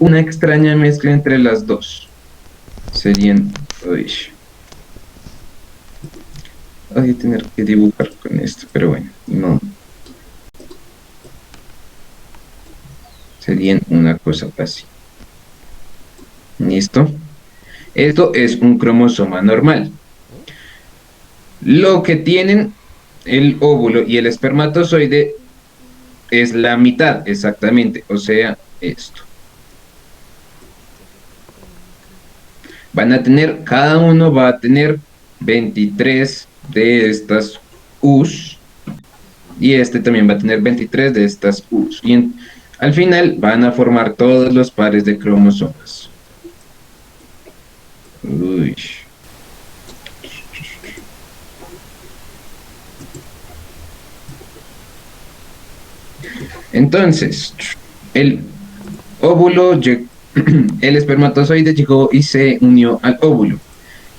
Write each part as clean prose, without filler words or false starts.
una extraña mezcla entre las dos. Serían... Uy, voy a tener que dibujar con esto, pero bueno, no. Serían una cosa así. ¿Listo? Esto es un cromosoma normal. Lo que tienen el óvulo y el espermatozoide es la mitad exactamente, o sea, esto. Van a tener, cada uno va a tener 23 de estas U's y este también va a tener 23 de estas U's. Al final van a formar todos los pares de cromosomas. Uy. Entonces, el óvulo, el espermatozoide llegó y se unió al óvulo.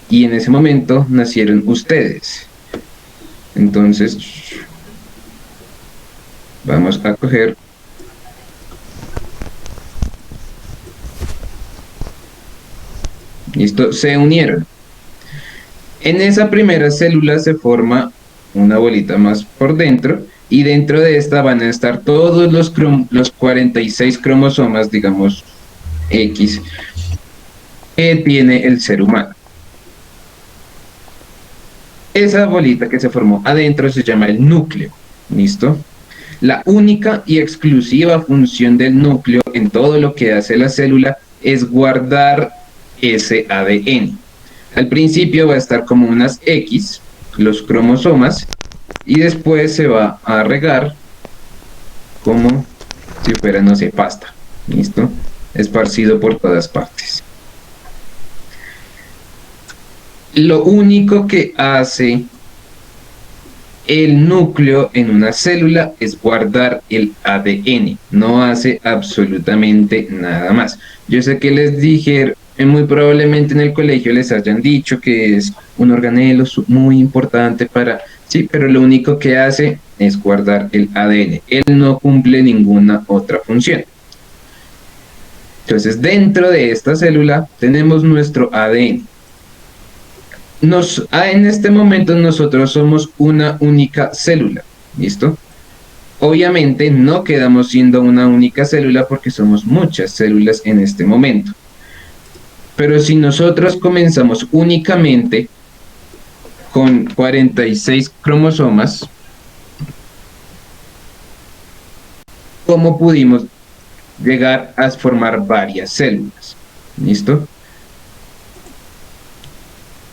Y en ese momento nacieron ustedes. Entonces, vamos a coger. Listo, se unieron. En esa primera célula se forma una bolita más por dentro y dentro de esta van a estar todos los 46 cromosomas, digamos X, que tiene el ser humano. Esa bolita que se formó adentro se llama el núcleo, ¿listo? La única y exclusiva función del núcleo en todo lo que hace la célula es guardar ese ADN. Al principio va a estar como unas X, los cromosomas, y después se va a regar como si fuera, no sé, pasta, ¿listo? Esparcido por todas partes. Lo único que hace el núcleo en una célula es guardar el ADN, no hace absolutamente nada más. Yo sé que les dije, muy probablemente en el colegio les hayan dicho que es un organelo muy importante para... Sí, pero lo único que hace es guardar el ADN. Él no cumple ninguna otra función. Entonces, dentro de esta célula tenemos nuestro ADN. En este momento nosotros somos una única célula, ¿listo? Obviamente no quedamos siendo una única célula porque somos muchas células en este momento. Pero si nosotros comenzamos únicamente con 46 cromosomas, ¿cómo pudimos llegar a formar varias células? ¿Listo?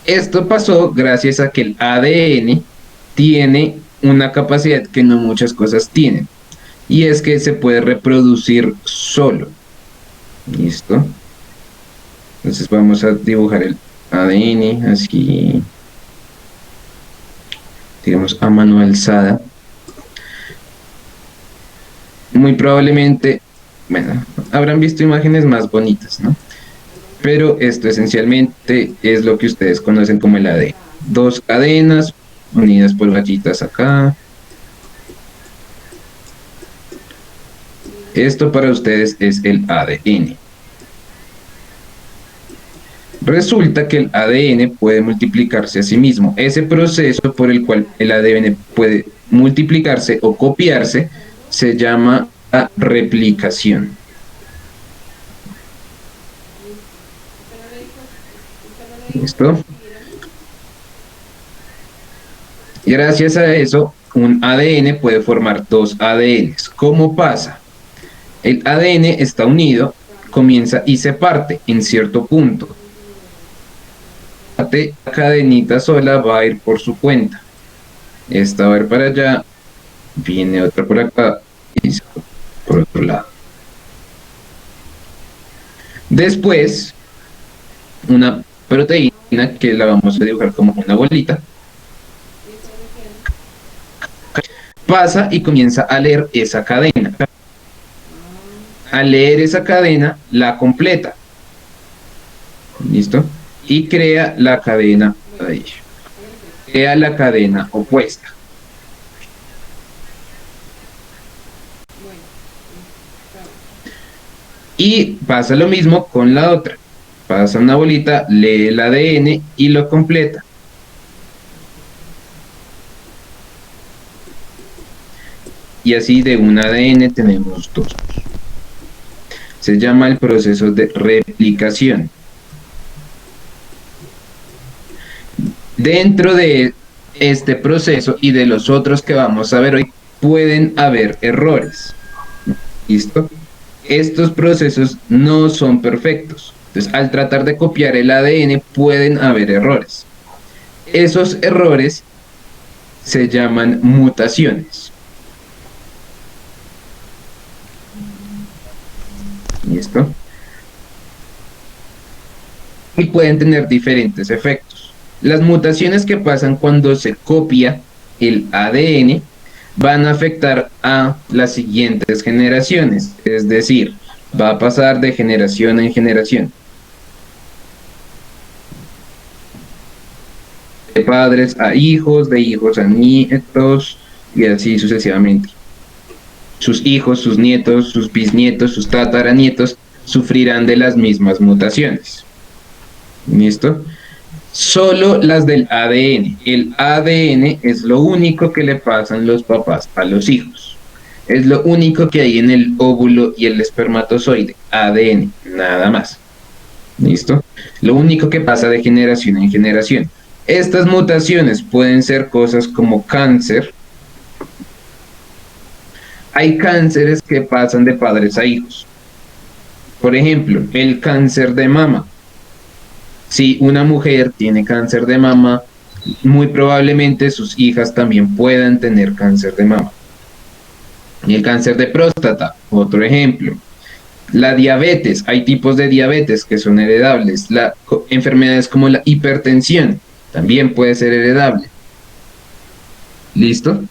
Esto pasó gracias a que el ADN tiene una capacidad que no muchas cosas tienen, y es que se puede reproducir solo. ¿Listo? Entonces vamos a dibujar el ADN así, digamos, a mano alzada. Muy probablemente, bueno, habrán visto imágenes más bonitas, ¿no? Pero esto esencialmente es lo que ustedes conocen como el ADN. Dos cadenas unidas por rayitas acá. Esto para ustedes es el ADN. Resulta que el ADN puede multiplicarse a sí mismo. Ese proceso por el cual el ADN puede multiplicarse o copiarse se llama la replicación. ¿Listo? Y gracias a eso, un ADN puede formar dos ADNs. ¿Cómo pasa? El ADN está unido, comienza y se parte en cierto punto. La cadenita sola va a ir por su cuenta. Esta va a ir para allá, viene otra por acá y por otro lado. Después, una proteína que la vamos a dibujar como una bolita, pasa y comienza a leer esa cadena. Al leer esa cadena, la completa. ¿Listo? Y crea la cadena, crea la cadena opuesta. Y pasa lo mismo con la otra. Pasa una bolita, lee el ADN y lo completa. Y así de un ADN tenemos dos. Se llama el proceso de replicación. Dentro de este proceso y de los otros que vamos a ver hoy, pueden haber errores. ¿Listo? Estos procesos no son perfectos. Entonces, al tratar de copiar el ADN, pueden haber errores. Esos errores se llaman mutaciones. ¿Listo? Y pueden tener diferentes efectos. Las mutaciones que pasan cuando se copia el ADN van a afectar a las siguientes generaciones, es decir, va a pasar de generación en generación. De padres a hijos, de hijos a nietos, y así sucesivamente. Sus hijos, sus nietos, sus bisnietos, sus tataranietos sufrirán de las mismas mutaciones. ¿Listo? Solo las del ADN. El ADN es lo único que le pasan los papás a los hijos. Es lo único que hay en el óvulo y el espermatozoide. ADN, nada más. ¿Listo? Lo único que pasa de generación en generación. Estas mutaciones pueden ser cosas como cáncer. Hay cánceres que pasan de padres a hijos. Por ejemplo, el cáncer de mama. Si una mujer tiene cáncer de mama, muy probablemente sus hijas también puedan tener cáncer de mama. Y el cáncer de próstata, otro ejemplo. La diabetes, hay tipos de diabetes que son heredables. Enfermedades como la hipertensión también puede ser heredable. ¿Listo?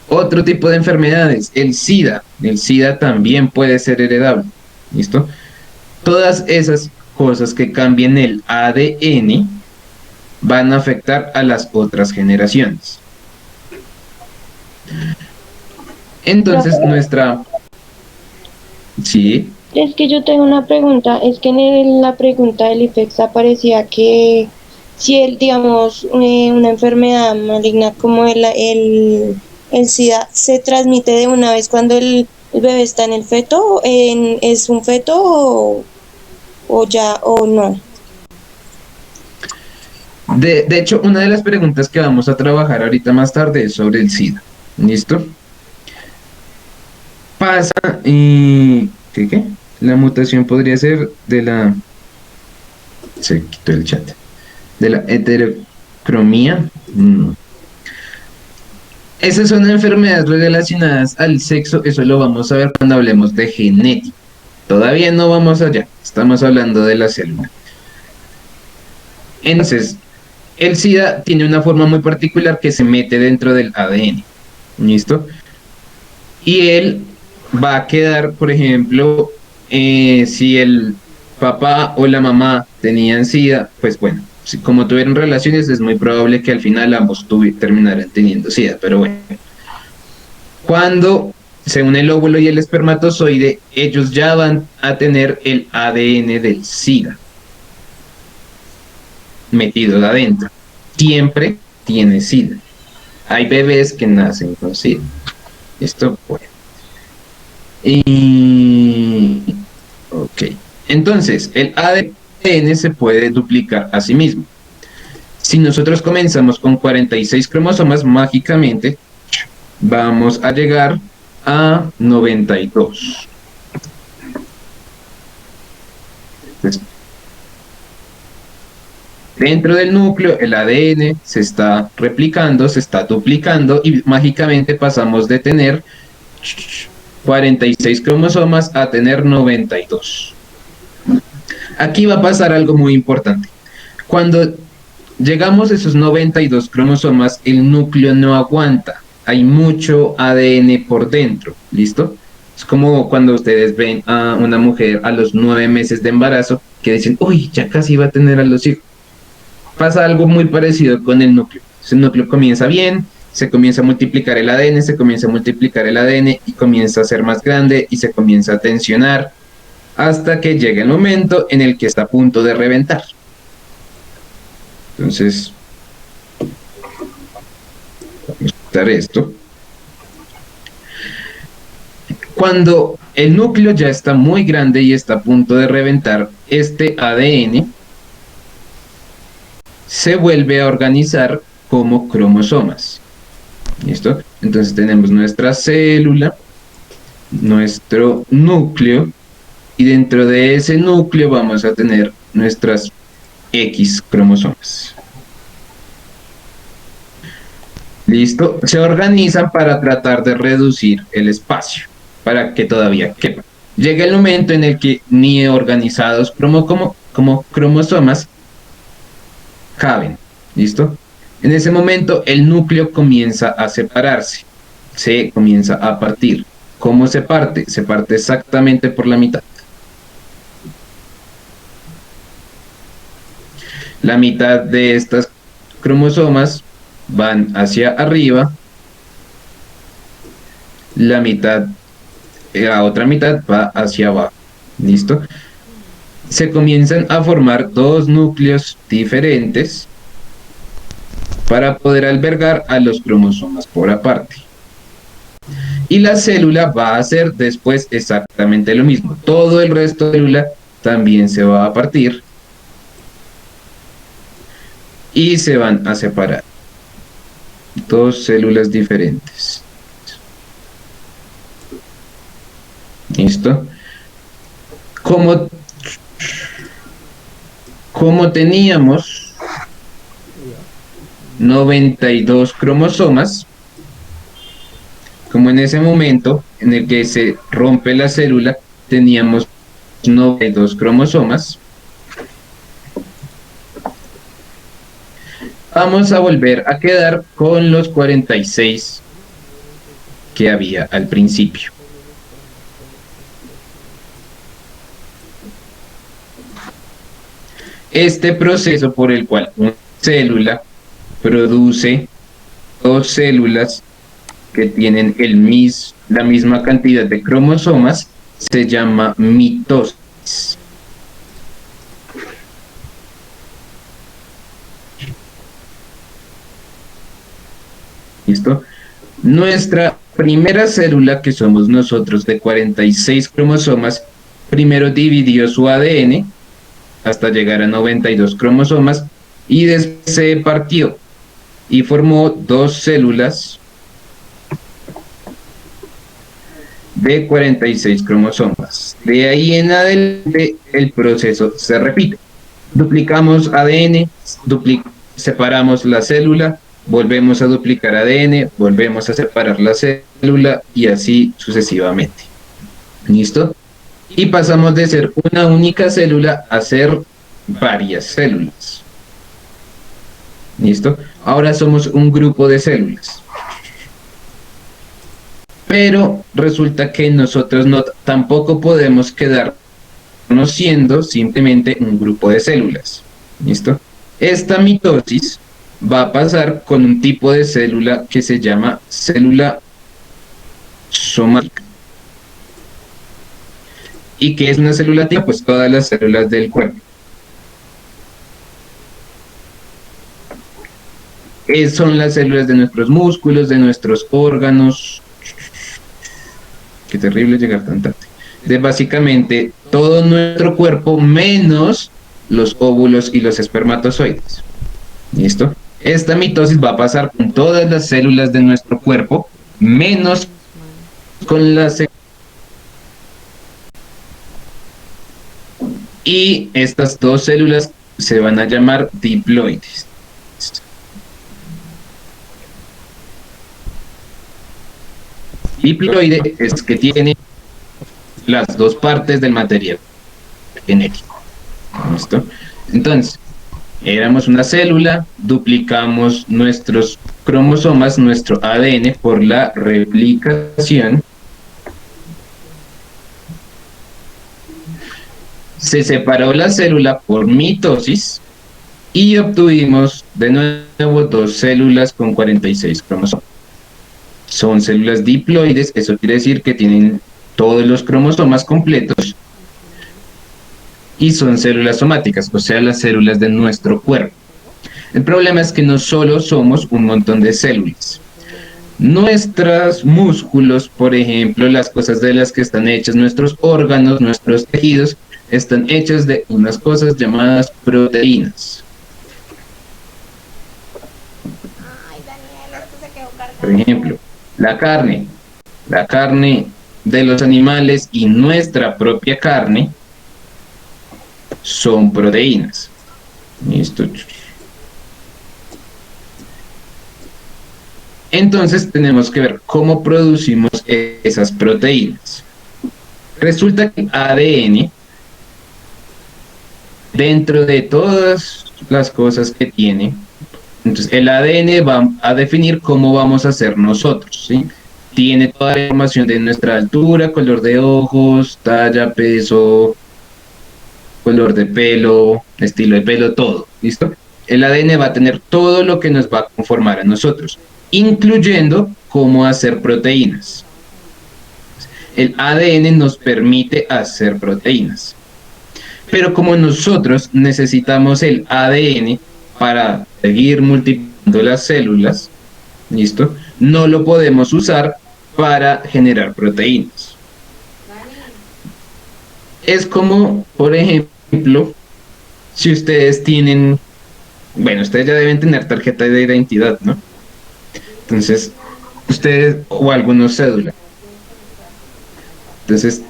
Otro tipo de enfermedades, el SIDA. El SIDA también puede ser heredable. ¿Listo? Todas esas cosas que cambien el ADN van a afectar a las otras generaciones. Entonces nuestra... Sí. Es que yo tengo una pregunta, es que en la pregunta del IPEX aparecía que si el, digamos, una enfermedad maligna como el SIDA se transmite de una vez cuando el bebé está en el feto, ¿es un feto o ya o no? De hecho, una de las preguntas que vamos a trabajar ahorita más tarde es sobre el SIDA. ¿Listo? Pasa y... ¿Qué? La mutación podría ser de la... Se quitó el chat. De la heterocromía. Esas son enfermedades relacionadas al sexo. Eso lo vamos a ver cuando hablemos de genética. Todavía no vamos allá. Estamos hablando de la célula. Entonces, el SIDA tiene una forma muy particular que se mete dentro del ADN. ¿Listo? Y él va a quedar, por ejemplo, si el papá o la mamá tenían SIDA, pues bueno, si como tuvieron relaciones, es muy probable que al final ambos terminaran teniendo SIDA, pero bueno. Cuando se une el óvulo y el espermatozoide, ellos ya van a tener el ADN del SIDA metido adentro. Siempre tiene SIDA. Hay bebés que nacen con SIDA. Esto bueno. Ok. Entonces, el ADN se puede duplicar a sí mismo. Si nosotros comenzamos con 46 cromosomas, mágicamente vamos a llegar a 92. Entonces, dentro del núcleo, el ADN se está replicando, se está duplicando y mágicamente pasamos de tener 46 cromosomas a tener 92. Aquí va a pasar algo muy importante. Cuando llegamos a esos 92 cromosomas, el núcleo no aguanta. Hay mucho ADN por dentro, ¿listo? Es como cuando ustedes ven a una mujer a los 9 meses de embarazo que dicen, uy, ya casi va a tener a los hijos. Pasa algo muy parecido con el núcleo. El núcleo comienza bien, se comienza a multiplicar el ADN, se comienza a multiplicar el ADN y comienza a ser más grande y se comienza a tensionar. hasta que llegue el momento en el que está a punto de reventar. Entonces, vamos a quitar esto. Cuando el núcleo ya está muy grande y está a punto de reventar, este ADN se vuelve a organizar como cromosomas. ¿Listo? Entonces tenemos nuestra célula, nuestro núcleo, y dentro de ese núcleo vamos a tener nuestras X cromosomas. ¿Listo? Se organizan para tratar de reducir el espacio, para que todavía quepa. Llega el momento en el que ni organizados como cromosomas caben. ¿Listo? En ese momento el núcleo comienza a separarse, se comienza a partir. ¿Cómo se parte? Se parte exactamente por la mitad. La mitad de estas cromosomas van hacia arriba, la otra mitad va hacia abajo. ¿Listo? Se comienzan a formar dos núcleos diferentes para poder albergar a los cromosomas por aparte. Y la célula va a hacer después exactamente lo mismo. Todo el resto de la célula también se va a partir y se van a separar. Dos células diferentes. ¿Listo? Como teníamos 92 cromosomas, como en ese momento en el que se rompe la célula, teníamos 92 cromosomas, vamos a volver a quedar con los 46 que había al principio. Este proceso por el cual una célula produce dos células que tienen la misma cantidad de cromosomas se llama mitosis. ¿Listo? Nuestra primera célula, que somos nosotros, de 46 cromosomas, primero dividió su ADN hasta llegar a 92 cromosomas y después se partió y formó dos células de 46 cromosomas. De ahí en adelante el proceso se repite. Duplicamos ADN, separamos la célula, volvemos a duplicar ADN, volvemos a separar la célula y así sucesivamente. ¿Listo? Y pasamos de ser una única célula a ser varias células. ¿Listo? Ahora somos un grupo de células. Pero resulta que nosotros tampoco podemos quedarnos siendo simplemente un grupo de células. ¿Listo? Esta mitosis va a pasar con un tipo de célula que se llama célula somática. ¿Y qué es una célula tipo? Pues todas las células del cuerpo. Son las células de nuestros músculos, de nuestros órganos. Qué terrible llegar tan tarde. De básicamente todo nuestro cuerpo menos los óvulos y los espermatozoides. ¿Listo? Esta mitosis va a pasar con todas las células de nuestro cuerpo menos con las. Y estas dos células se van a llamar diploides. Diploide es que tiene las dos partes del material genético. ¿Listo? Entonces, éramos una célula, duplicamos nuestros cromosomas, nuestro ADN por la replicación. Se separó la célula por mitosis y obtuvimos de nuevo dos células con 46 cromosomas. Son células diploides, eso quiere decir que tienen todos los cromosomas completos, y son células somáticas, o sea, las células de nuestro cuerpo. El problema es que no solo somos un montón de células. Nuestros músculos, por ejemplo, las cosas de las que están hechas nuestros órganos, nuestros tejidos, están hechas de unas cosas llamadas proteínas. Ay, Daniel, esto se quedó Por cargando. ejemplo, la carne de los animales y nuestra propia carne son proteínas. Listo. Entonces tenemos que ver cómo producimos esas proteínas. Resulta que el ADN, dentro de todas las cosas que tiene, entonces el ADN va a definir cómo vamos a ser nosotros, ¿sí? Tiene toda la información de nuestra altura, color de ojos, talla, peso, color de pelo, estilo de pelo, todo, ¿listo? El ADN va a tener todo lo que nos va a conformar a nosotros, incluyendo cómo hacer proteínas. El ADN nos permite hacer proteínas. Pero como nosotros necesitamos el ADN para seguir multiplicando las células, ¿listo? No lo podemos usar para generar proteínas. Es como, por ejemplo, si ustedes tienen, bueno, ustedes ya deben tener tarjeta de identidad, ¿no? Entonces, ustedes, o algunos cédula. Entonces,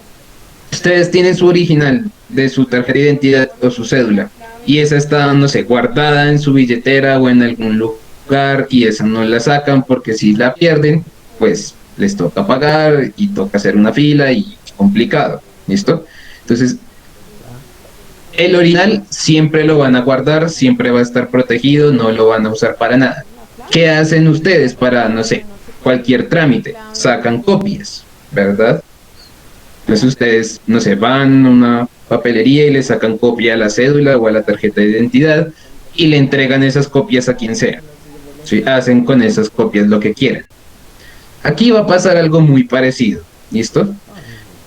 ustedes tienen su original de su tarjeta de identidad o su cédula y esa está, no sé, guardada en su billetera o en algún lugar y esa no la sacan porque si la pierden, pues les toca pagar y toca hacer una fila y complicado, ¿listo? Entonces, el original siempre lo van a guardar, siempre va a estar protegido, no lo van a usar para nada. ¿Qué hacen ustedes para, no sé, cualquier trámite? Sacan copias, ¿verdad? Entonces ustedes, no sé, van a una papelería y le sacan copia a la cédula o a la tarjeta de identidad y le entregan esas copias a quien sea. ¿Sí? Hacen con esas copias lo que quieran. Aquí va a pasar algo muy parecido, ¿listo?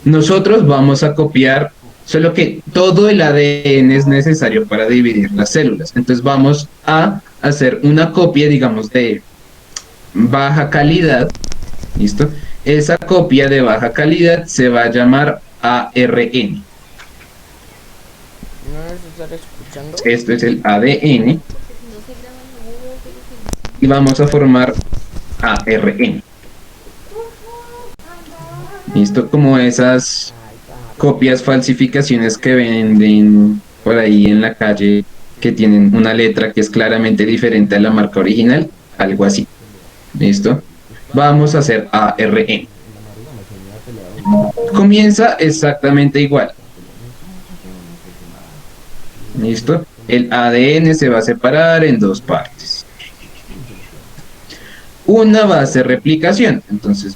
Nosotros vamos a copiar, solo que todo el ADN es necesario para dividir las células. Entonces vamos a hacer una copia, digamos, de baja calidad, ¿listo? Esa copia de baja calidad se va a llamar ARN. Esto es el ADN y vamos a formar ARN. ¿Listo? Como esas copias, falsificaciones que venden por ahí en la calle que tienen una letra que es claramente diferente a la marca original, algo así. ¿Listo? Vamos a hacer ARN. Comienza exactamente igual. ¿Listo? El ADN se va a separar en dos partes. Una va a ser replicación, entonces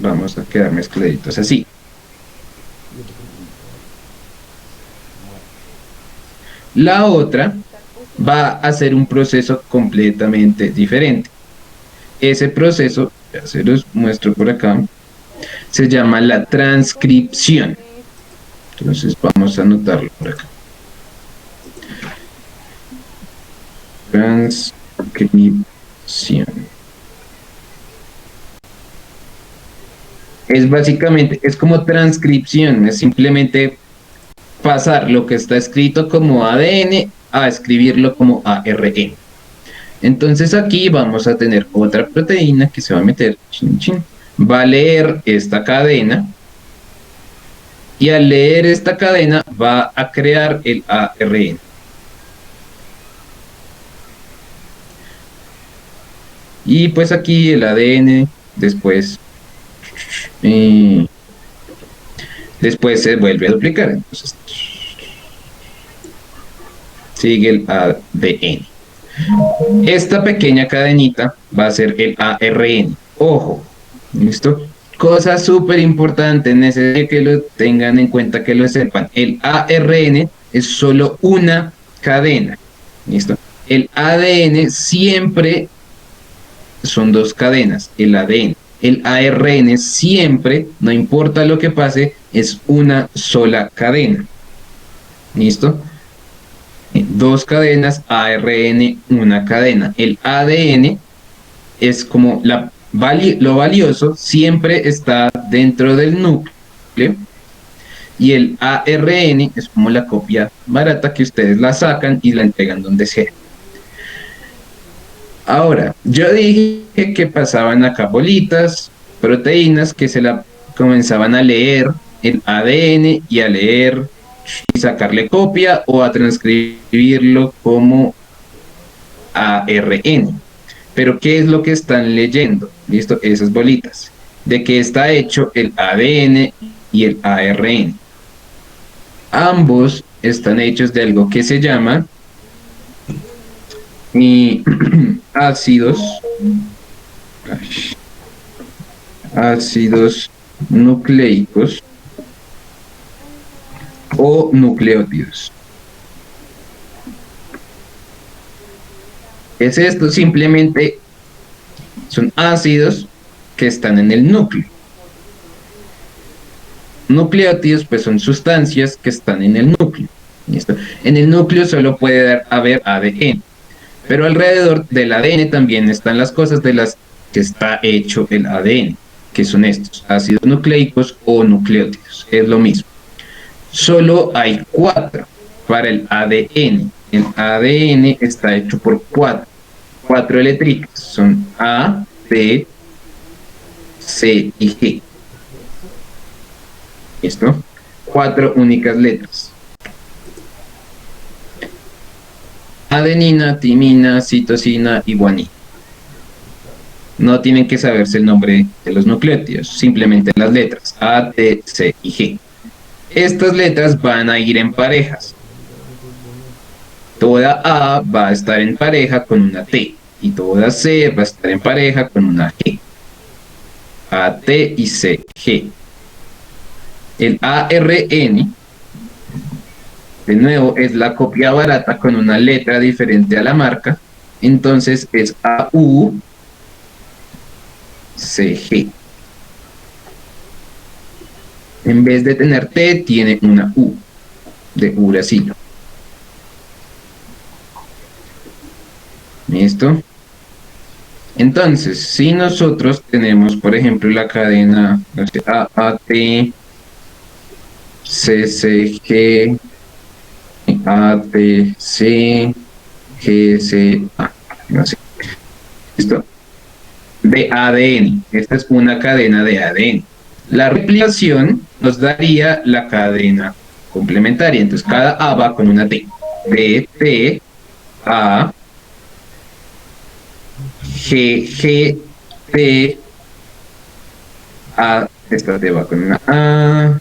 vamos a quedar mezcladitos así. La otra va a ser un proceso completamente diferente. Ese proceso, ya se los muestro por acá, se llama la transcripción. Entonces vamos a anotarlo por acá. Transcripción. Es básicamente, es como transcripción, es simplemente pasar lo que está escrito como ADN a escribirlo como ARN. Entonces aquí vamos a tener otra proteína que se va a meter, chin, chin, va a leer esta cadena y al leer esta cadena va a crear el ARN. Y pues aquí el ADN después se vuelve a duplicar. Entonces sigue el ADN. Esta pequeña cadenita va a ser el ARN. Ojo, ¿listo? Cosa súper importante, necesito que lo tengan en cuenta, que lo sepan. El ARN es solo una cadena. ¿Listo? El ADN siempre son dos cadenas, el ADN. El ARN siempre, no importa lo que pase, es una sola cadena. ¿Listo? Dos cadenas, ARN, una cadena. El ADN es como lo valioso, siempre está dentro del núcleo, y el ARN es como la copia barata que ustedes la sacan y la entregan donde sea. Ahora, yo dije que pasaban acá bolitas, proteínas que se la comenzaban a leer el ADN y a leer y sacarle copia o a transcribirlo como ARN. Pero ¿qué es lo que están leyendo? ¿Listo? Esas bolitas. ¿De qué está hecho el ADN y el ARN? Ambos están hechos de algo que se llama y ácidos, ácidos nucleicos o nucleótidos. ¿Qué es esto? Simplemente son ácidos que están en el núcleo. Nucleótidos pues son sustancias que están en el núcleo. ¿Listo? En el núcleo solo puede haber ADN, pero alrededor del ADN también están las cosas de las que está hecho el ADN, que son estos, ácidos nucleicos o nucleótidos, es lo mismo. Solo hay 4 para el ADN. El ADN está hecho por 4 letritas, son A, B, C y G. ¿Listo? 4 únicas letras. Adenina, timina, citosina y guanina. No tienen que saberse el nombre de los nucleótidos, simplemente las letras A, T, C y G. Estas letras van a ir en parejas. Toda A va a estar en pareja con una T y toda C va a estar en pareja con una G. A, T y C, G. El ARN, de nuevo, es la copia barata con una letra diferente a la marca, entonces es AU, CG. En vez de tener T, tiene una U, de uracilo. ¿Listo? Entonces, si nosotros tenemos, por ejemplo, la cadena AAT, CCG, ATC, GCA, no sé. ¿Listo? De ADN. Esta es una cadena de ADN. La replicación nos daría la cadena complementaria. Entonces, cada A va con una T. B, T, A, G, G, T, A, esta T va con una A.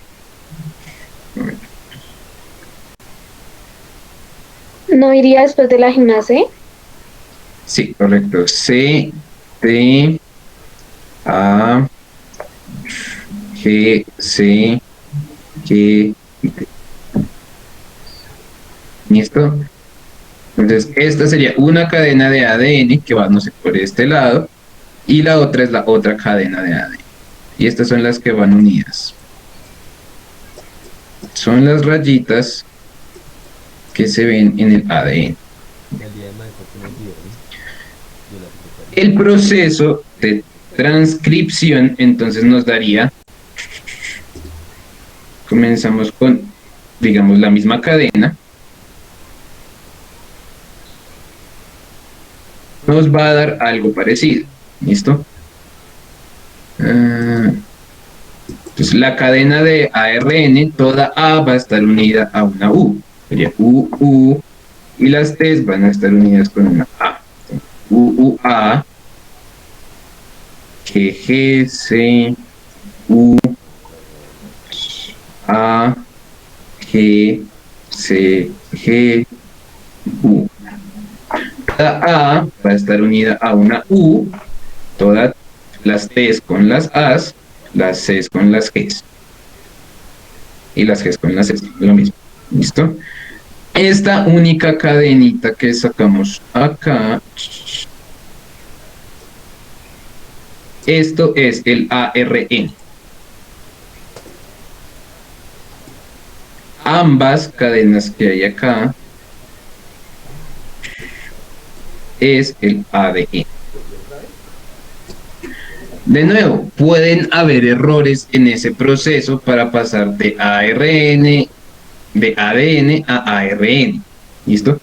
¿No iría después de la gimnasia? Sí, correcto. C, T, A, G, C, G, T. ¿Listo? Entonces, esta sería una cadena de ADN que va, no sé, por este lado, y la otra es la otra cadena de ADN. Y estas son las que van unidas. Son las rayitas que se ven en el ADN. El proceso de transcripción entonces nos daría, comenzamos con, digamos, la misma cadena, nos va a dar algo parecido. ¿Listo? Entonces la cadena de ARN, toda A va a estar unida a una U. Sería U, y las T van a estar unidas con una A. A, G, C, U, A, G, C, G, U. Cada A va a estar unida a una U, todas las T's con las A's, las C's con las G's. Y las G's con las C's, lo mismo. ¿Listo? Esta única cadenita que sacamos acá, esto es el ARN. ambas cadenas que hay acá es el ADN. De nuevo, pueden haber errores en ese proceso para pasar de ADN a ARN. ¿Listo?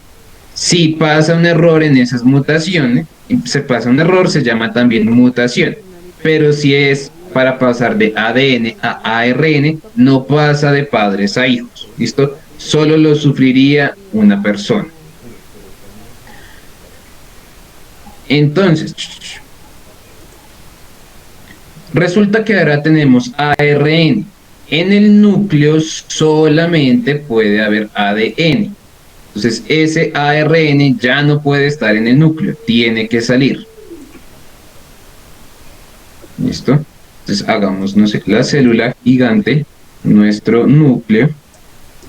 Si pasa un error en esas mutaciones, se pasa un error, se llama también mutación. Pero si es para pasar de ADN a ARN, no pasa de padres a hijos. ¿Listo? Solo lo sufriría una persona. Entonces, resulta que ahora tenemos ARN. En el núcleo solamente puede haber ADN. Entonces ese ARN ya no puede estar en el núcleo, tiene que salir. ¿Listo? Entonces hagamos, no sé, la célula gigante, nuestro núcleo,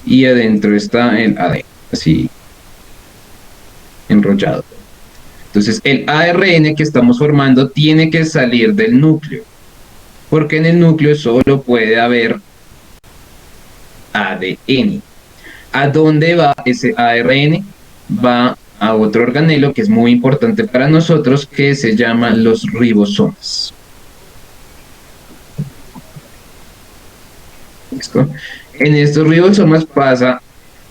y adentro está el ADN, así enrollado. Entonces el ARN que estamos formando tiene que salir del núcleo, porque en el núcleo solo puede haber ADN. ¿A dónde va ese ARN? Va a otro organelo que es muy importante para nosotros, que se llama los ribosomas. ¿Listo? En estos ribosomas pasa,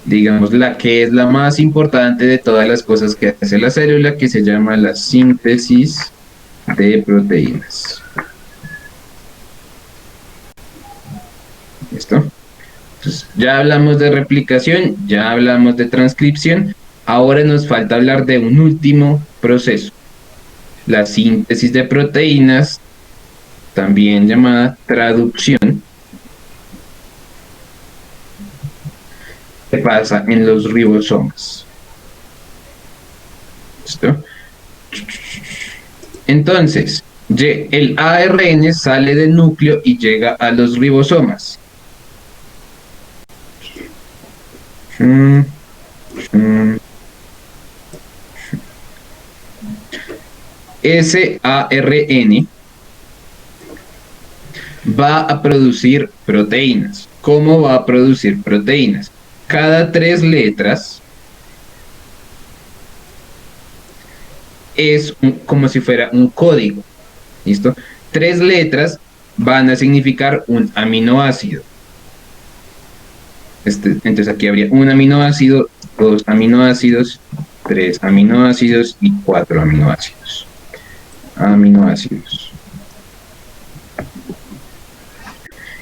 digamos, la que es la más importante de todas las cosas que hace la célula, que se llama la síntesis de proteínas. ¿Listo? Entonces, ya hablamos de replicación, ya hablamos de transcripción, ahora nos falta hablar de un último proceso, la síntesis de proteínas, también llamada traducción, que pasa en los ribosomas. ¿Listo? Entonces, el ARN sale del núcleo y llega a los ribosomas. Ese ARN va a producir proteínas. ¿Cómo va a producir proteínas? Cada 3 letras es como si fuera un código. ¿Listo? 3 letras van a significar un aminoácido. Entonces aquí habría un aminoácido, 2 aminoácidos, 3 aminoácidos y 4 aminoácidos.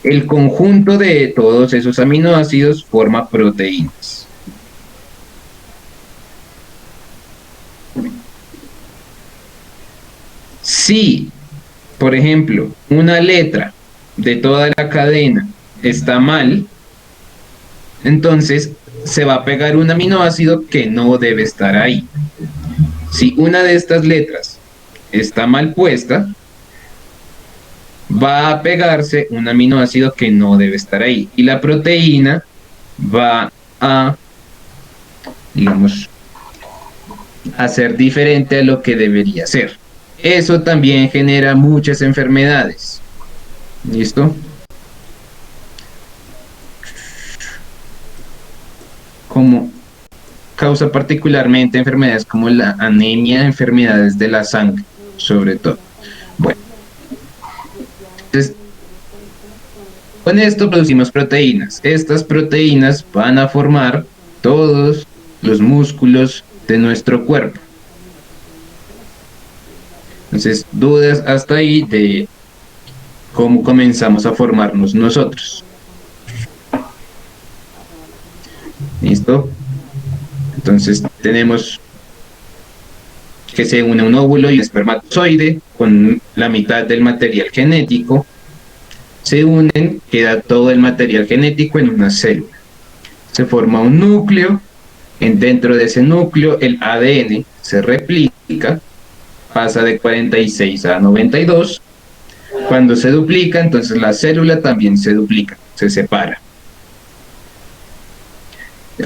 El conjunto de todos esos aminoácidos forma proteínas. Si, por ejemplo, una letra de toda la cadena está mal, entonces se va a pegar un aminoácido que no debe estar ahí. Si una de estas letras está mal puesta, va a pegarse un aminoácido que no debe estar ahí. Y la proteína va a, digamos, a ser diferente a lo que debería ser. Eso también genera muchas enfermedades. ¿Listo? Como causa particularmente enfermedades como la anemia, enfermedades de la sangre, sobre todo. Bueno, entonces, con esto producimos proteínas. Estas proteínas van a formar todos los músculos de nuestro cuerpo. Entonces, dudas hasta ahí de cómo comenzamos a formarnos nosotros. ¿Listo? Entonces tenemos que se une un óvulo y un espermatozoide con la mitad del material genético. Se unen, queda todo el material genético en una célula. Se forma un núcleo. Dentro de ese núcleo el ADN se replica, pasa de 46 a 92. Cuando se duplica, entonces la célula también se duplica, se separa.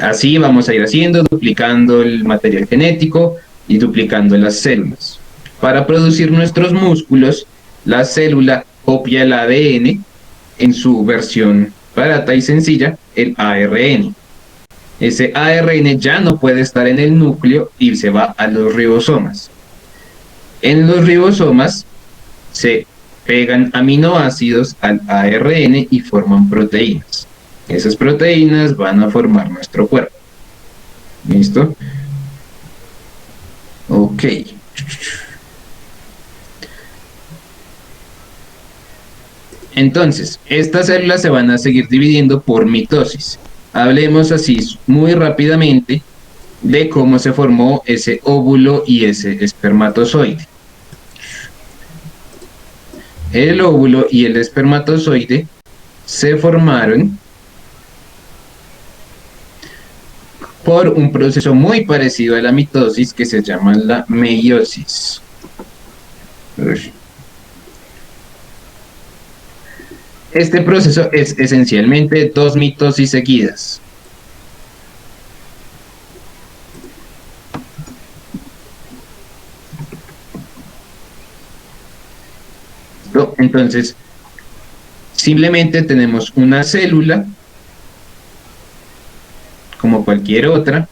Así vamos a ir haciendo, duplicando el material genético y duplicando las células. Para producir nuestros músculos, la célula copia el ADN en su versión barata y sencilla, el ARN. Ese ARN ya no puede estar en el núcleo y se va a los ribosomas. En los ribosomas se pegan aminoácidos al ARN y forman proteínas. Esas proteínas van a formar nuestro cuerpo. ¿Listo? Ok. Entonces, estas células se van a seguir dividiendo por mitosis. Hablemos así muy rápidamente de cómo se formó ese óvulo y ese espermatozoide. El óvulo y el espermatozoide se formaron por un proceso muy parecido a la mitosis que se llama la meiosis. Este proceso es esencialmente dos mitosis seguidas. Entonces, simplemente tenemos una célula, como cualquier otra,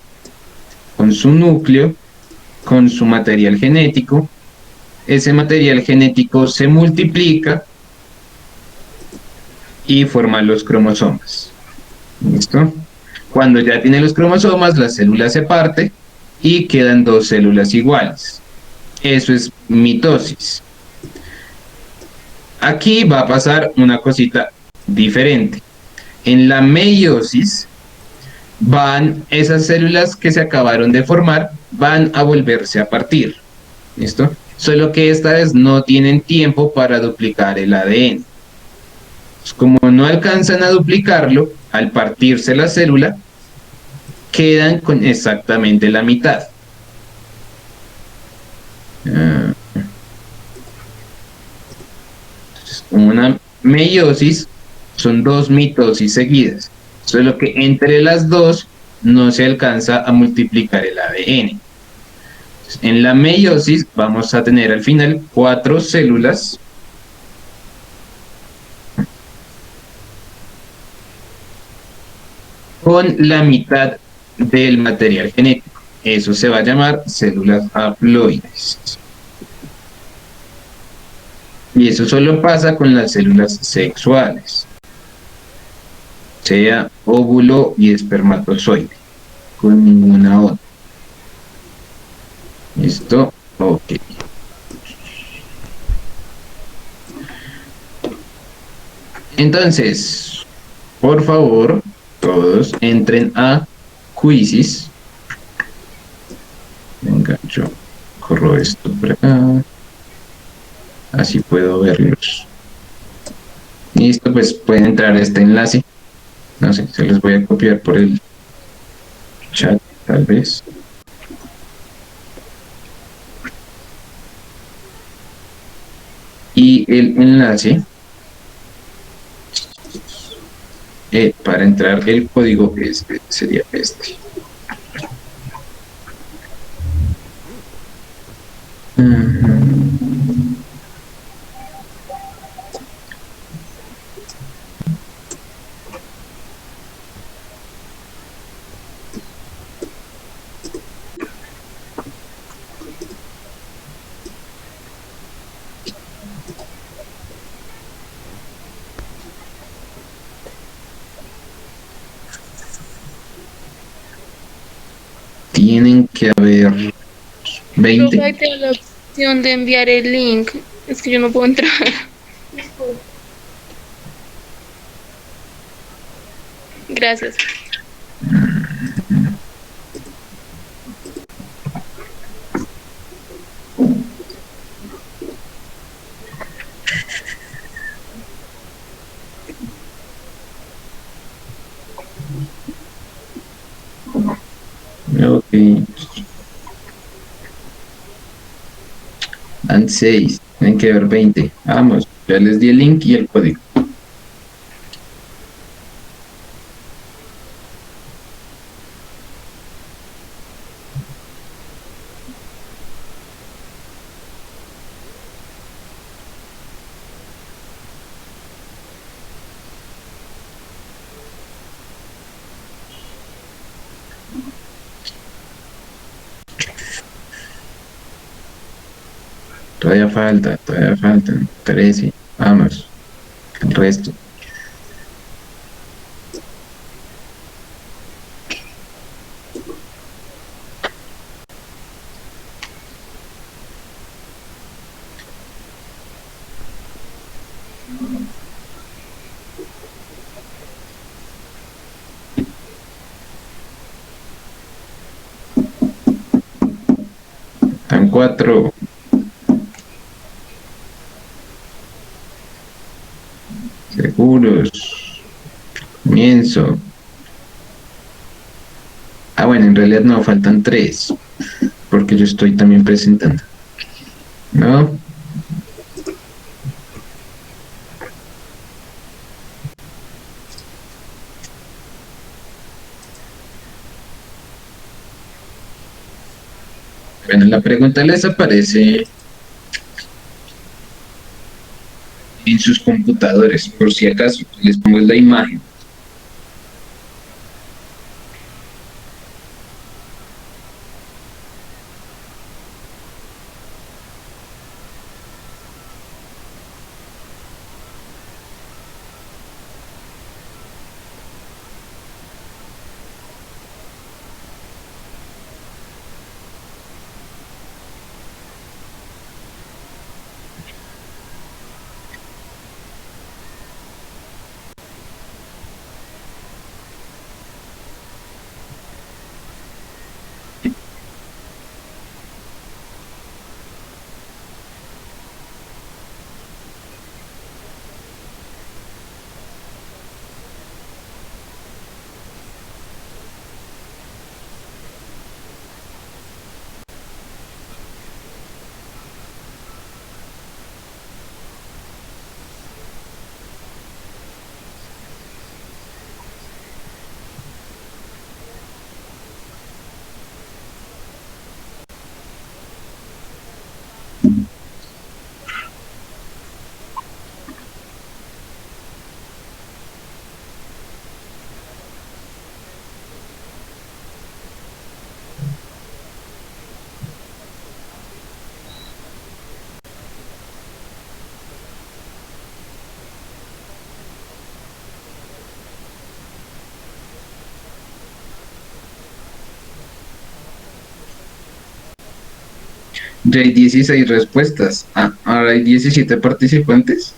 con su núcleo, con su material genético. Ese material genético se multiplica y forma los cromosomas. ¿Listo? Cuando ya tiene los cromosomas, la célula se parte y quedan dos células iguales. Eso es mitosis. Aquí va a pasar una cosita diferente. En la meiosis, esas células que se acabaron de formar, van a volverse a partir. ¿Listo? Solo que esta vez no tienen tiempo para duplicar el ADN. Pues como no alcanzan a duplicarlo, al partirse la célula, quedan con exactamente la mitad. Una meiosis son dos mitosis seguidas, solo que entre las dos no se alcanza a multiplicar el ADN. En la meiosis vamos a tener al final 4 células con la mitad del material genético. Eso se va a llamar células haploides. Y eso solo pasa con las células sexuales, sea óvulo y espermatozoide, con ninguna otra. ¿Listo? Ok. Entonces, por favor, todos entren a Quizzes. Venga, yo corro esto por acá. Así puedo verlos. Listo, pues pueden entrar a este enlace. No sé, se los voy a copiar por el chat, tal vez. Y el enlace, para entrar, el código sería este. Tienen que haber 20. Profe, te da la opción de enviar el link. Es que yo no puedo entrar. Gracias. Ok. Dan 6. Tienen que haber 20. Vamos, ya les di el link y el código. Todavía faltan 13. Vamos, el resto. Están 4. Seguros. Comienzo. Ah, bueno, en realidad no, faltan 3. Porque yo estoy también presentando. ¿No? Bueno, la pregunta les aparece en sus computadores, por si acaso. Les pongo la imagen. Ya hay 16 respuestas. Ah, ahora hay 17 participantes.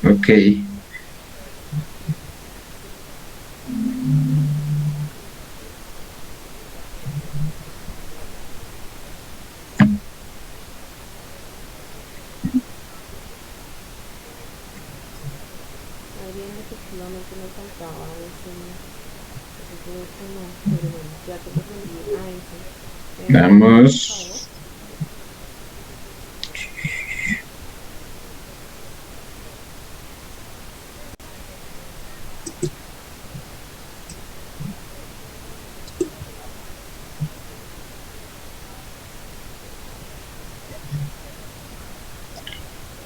Ok. Adrián, efectivamente nos faltaba ese grupo, no, pero bueno, ya te respondí a eso. ¿Me repites, por favor? Vamos.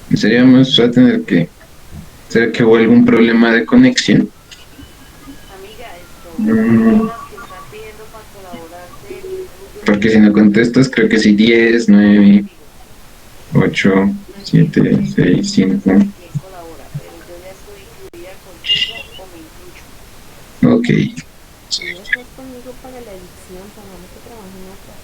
¿En serio vamos a tener que... ¿Será que hubo algún problema de conexión? Mm, Porque si no contestas, creo que sí, 10, 9, 8, 7, 6, 5. Ok. Si no estás conmigo para la edición, pongamos que trabajen acá.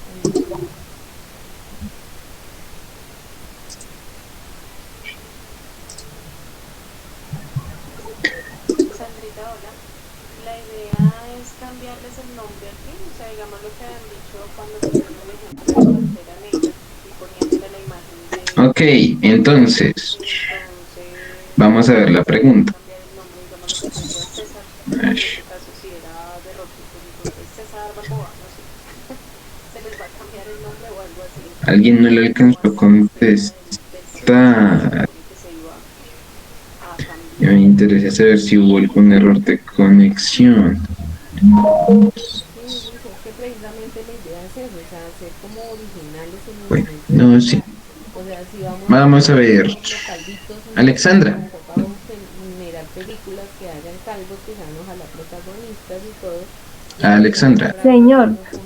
Sandrita, hola. La idea es cambiarles el nombre aquí, o sea, digamos lo que han dicho cuando pusieron el ejemplo de la pantera negra y poniéndole la imagen de... Ok, entonces, Entonces, vamos a ver la pregunta. cambiar el nombre, digamos lo que tú decías César, y en Ash, este caso si era de Rocky, pues entonces César Balboa, no sé. Se les va a cambiar el nombre o algo así, Alguien no le como alcanzó a así la escena del cine que se contestar. supone que se iba a Y me cambiar. interesa saber si hubo algún error de conexión. Sí, Luis, es que precisamente la idea es eso, o sea, ser como originales en el Bueno, momento de no, sí. editar. O sea, si vamos a Vamos a poner, por ver. ejemplo, calvitos, entonces Alexandra. tampoco vamos a mirar películas que hayan calvos que sean ojalá protagonistas y todo, y que sean Alexandra, más Señor, dramáticos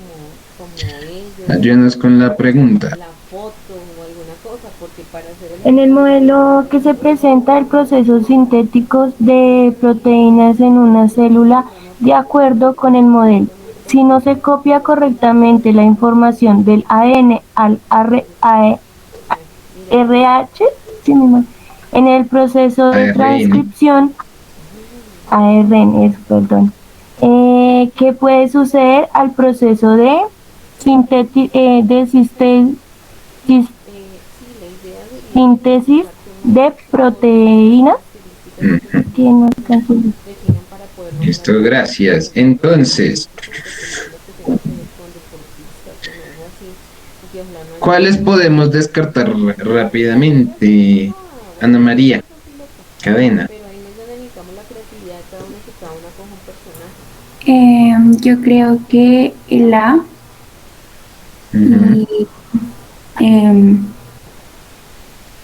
como ellos, ayúdanos con la o como pregunta. la foto o alguna cosa, porque para hacer el En el modelo que se presenta el proceso sintético de proteínas en una célula, de acuerdo con el modelo, si no se copia correctamente la información del ADN al RH, sí, en el proceso de ARN. transcripción, ARN, perdón, ¿qué puede suceder al proceso de síntesis de proteínas? Ujú. Que no alcanzo. definan para poder nombrar Listo, gracias. Entonces, lo que tiene que ver con deportistas o algo así, porque ojalá no haya ¿cuáles podemos descartar rápidamente? Ana María, cadena. pero ahí es donde necesitamos la creatividad de cada uno, que cada una coja un personaje. Yo creo que el A Ujú. y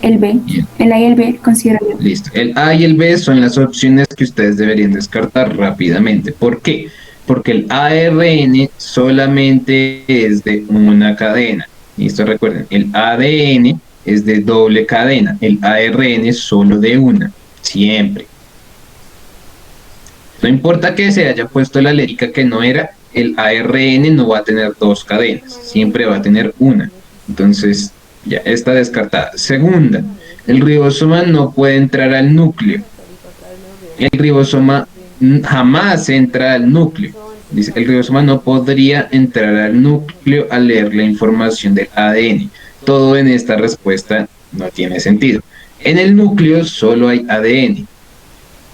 el B. El A y el B considero yo. Listo. El A y el B son las opciones que ustedes deberían descartar rápidamente. ¿Por qué? Porque el ARN solamente es de una cadena. Listo, recuerden, el ADN es de doble cadena, el ARN es solo de una, siempre. No importa que se haya puesto la letra que no era, el ARN no va a tener dos cadenas, siempre va a tener una. Entonces, ya está descartada. Segunda, el ribosoma no puede entrar al núcleo. El ribosoma jamás entra al núcleo. Dice, el ribosoma no podría entrar al núcleo al leer la información del ADN. Todo en esta respuesta no tiene sentido. En el núcleo solo hay ADN.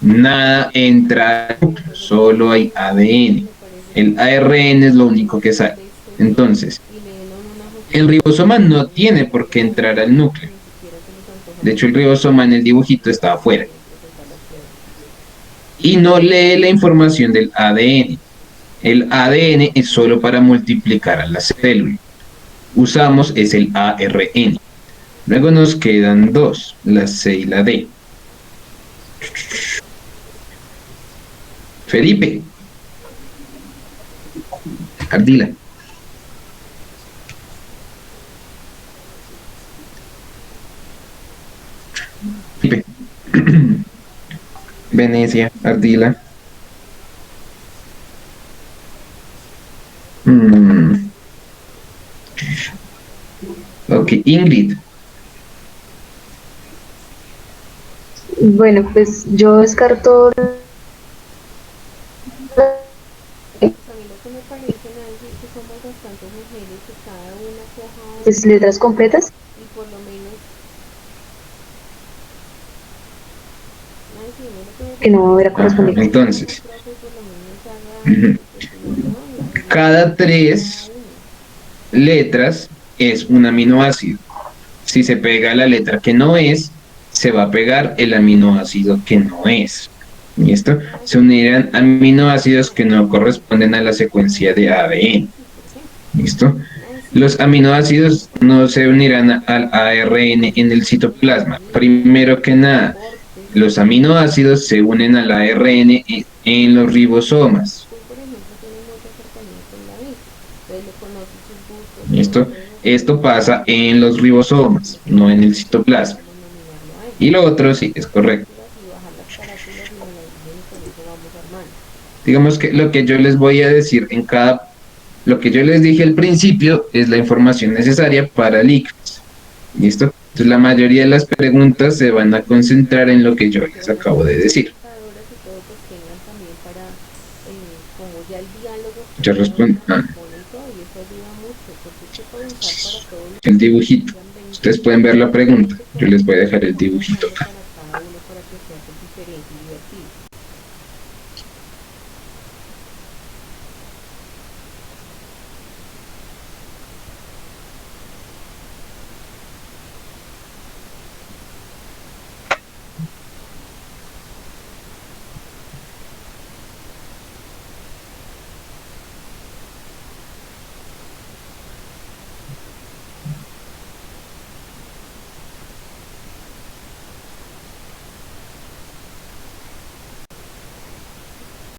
Nada entra al núcleo, solo hay ADN. El ARN es lo único que sale. Entonces, el ribosoma no tiene por qué entrar al núcleo. De hecho, el ribosoma en el dibujito está afuera. Y no lee la información del ADN. El ADN es solo para multiplicar a la célula. Usamos es el ARN. Luego nos quedan dos, la C y la D. Felipe. Ardila. Felipe. Venecia, Ardila. Ok, Ingrid. Bueno, pues yo descarto A mí lo que me parece, Nancy, es que somos bastantes mujeres, que cada una coja pues, letras completas. y por lo menos, Nancy, no lo que me Que no va a haber a Ajá, corresponder. entonces, profe por lo menos haga cada tres letras es un aminoácido. Si se pega la letra que no es, se va a pegar el aminoácido que no es. ¿Listo? Se unirán aminoácidos que no corresponden a la secuencia de ADN. ¿Listo? Los aminoácidos no se unirán al ARN en el citoplasma. Primero que nada, los aminoácidos se unen al ARN en los ribosomas. por ejemplo, tiene mucha cercanía con la vida, entonces le conoce sus gustos, ¿Listo? Esto pasa en los ribosomas, no en el citoplasma. Y lo otro sí, es correcto. y bajar las carátulas y con eso vamos armando. Digamos que lo que yo les voy a decir en cada... Lo que yo les dije al principio es la información necesaria para el ICFES. ¿Listo? Entonces la mayoría de las preguntas se van a concentrar en lo que yo les acabo de decir. Computadoras y todo, pues tengan también para, como ya el diálogo, Yo respondo, ponen todo y eso ayuda mucho, porque es que para usar para todo lo el dibujito. Ustedes pueden ver la pregunta. Yo les voy a dejar el dibujito acá. para